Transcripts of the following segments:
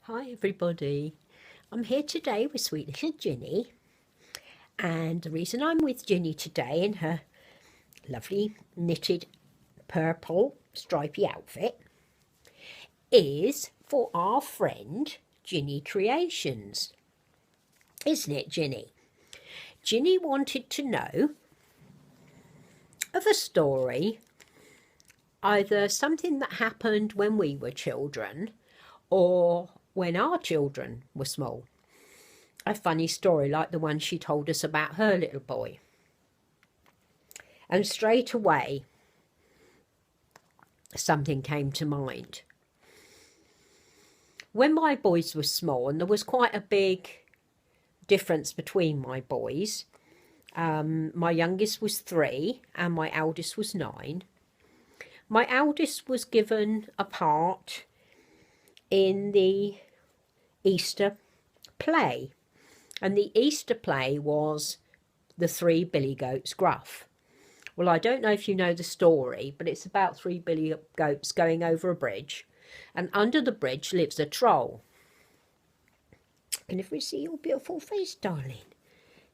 Hi everybody, I'm here today with sweet little Ginny, and the reason I'm with Ginny today in her lovely knitted purple stripy outfit is for our friend Ginny Creations. Isn't it, Ginny? Ginny wanted to know of a story, either something that happened when we were children or when our children were small. A funny story like the one she told us about her little boy. And straight away, something came to mind. When my boys were small, and there was quite a big difference between my boys, my youngest was 3 and my eldest was 9. My eldest was given a part in the Easter play, and the Easter play was the 3 billy goats gruff. Well, I don't know if you know the story, but it's about 3 billy goats going over a bridge, and under the bridge lives a troll. Can everyone see your beautiful face, darling?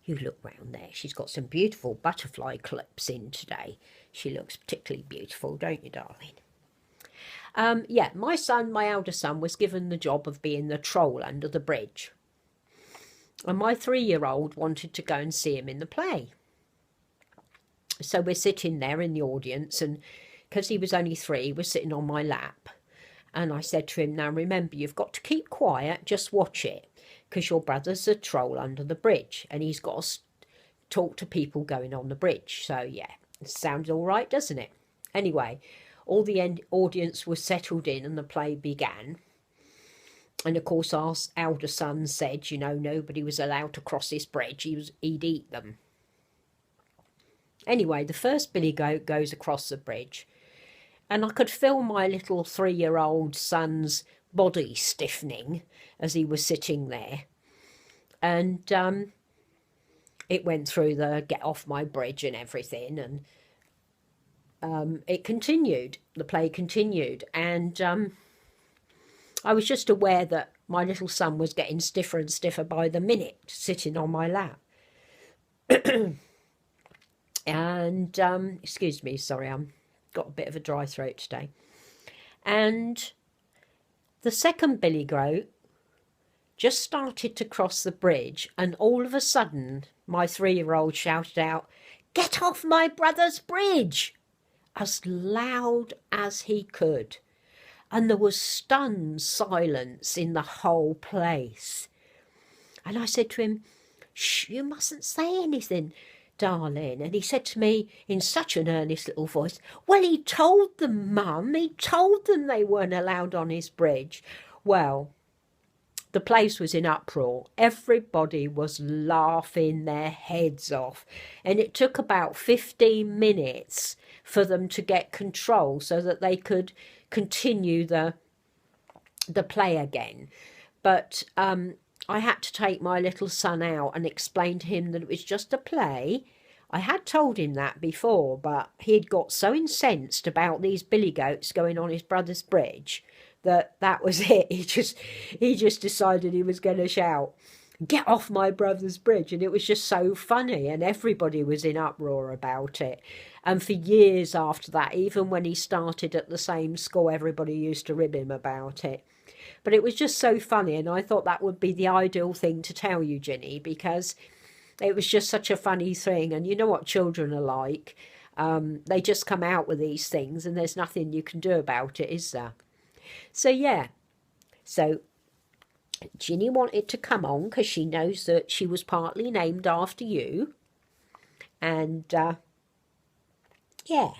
You look round there. She's got some beautiful butterfly clips in today. She looks particularly beautiful, don't you, darling? Yeah, my son, my elder son, was given the job of being the troll under the bridge. And my 3-year-old wanted to go and see him in the play. So we're sitting there in the audience, and because he was only 3, we're sitting on my lap. And I said to him, now remember, you've got to keep quiet, just watch it, because your brother's a troll under the bridge, and he's got to talk to people going on the bridge. So yeah, it sounds all right, doesn't it? Anyway, all the audience was settled in and the play began. And of course our elder son said, you know, nobody was allowed to cross this bridge. He'd eat them. Anyway, the first billy goat goes across the bridge, and I could feel my little 3-year-old son's body stiffening as he was sitting there. And it went through the get off my bridge and everything, and it continued. The play continued, and I was just aware that my little son was getting stiffer and stiffer by the minute, sitting on my lap. And excuse me, sorry, I've got a bit of a dry throat today. And the second billy goat just started to cross the bridge, and all of a sudden my 3-year-old shouted out, "Get off my brother's bridge!" as loud as he could. And there was stunned silence in the whole place. And I said to him, "Shh, you mustn't say anything, darling." And he said to me in such an earnest little voice, "Well, he told them, Mum, he told them they weren't allowed on his bridge." Well, the place was in uproar. Everybody was laughing their heads off. And it took about 15 minutes for them to get control so that they could continue the play again. But I had to take my little son out and explain to him that it was just a play. I had told him that before, but he'd got so incensed about these billy goats going on his brother's bridge that was it. He just decided he was going to shout, "Get off my brother's bridge." And it was just so funny, and everybody was in uproar about it. And for years after that, even when he started at the same school, everybody used to rib him about it. But it was just so funny, and I thought that would be the ideal thing to tell you, Ginny, because it was just such a funny thing. And you know what children are like. They just come out with these things, and there's nothing you can do about it, is there? So yeah, so Ginny wanted to come on because she knows that she was partly named after you. And yeah,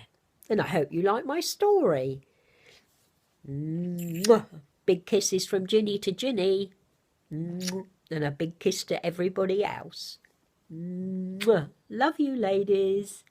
and I hope you like my story. Mwah. Big kisses from Ginny to Ginny. Mwah. And a big kiss to everybody else. Mwah. Love you, ladies.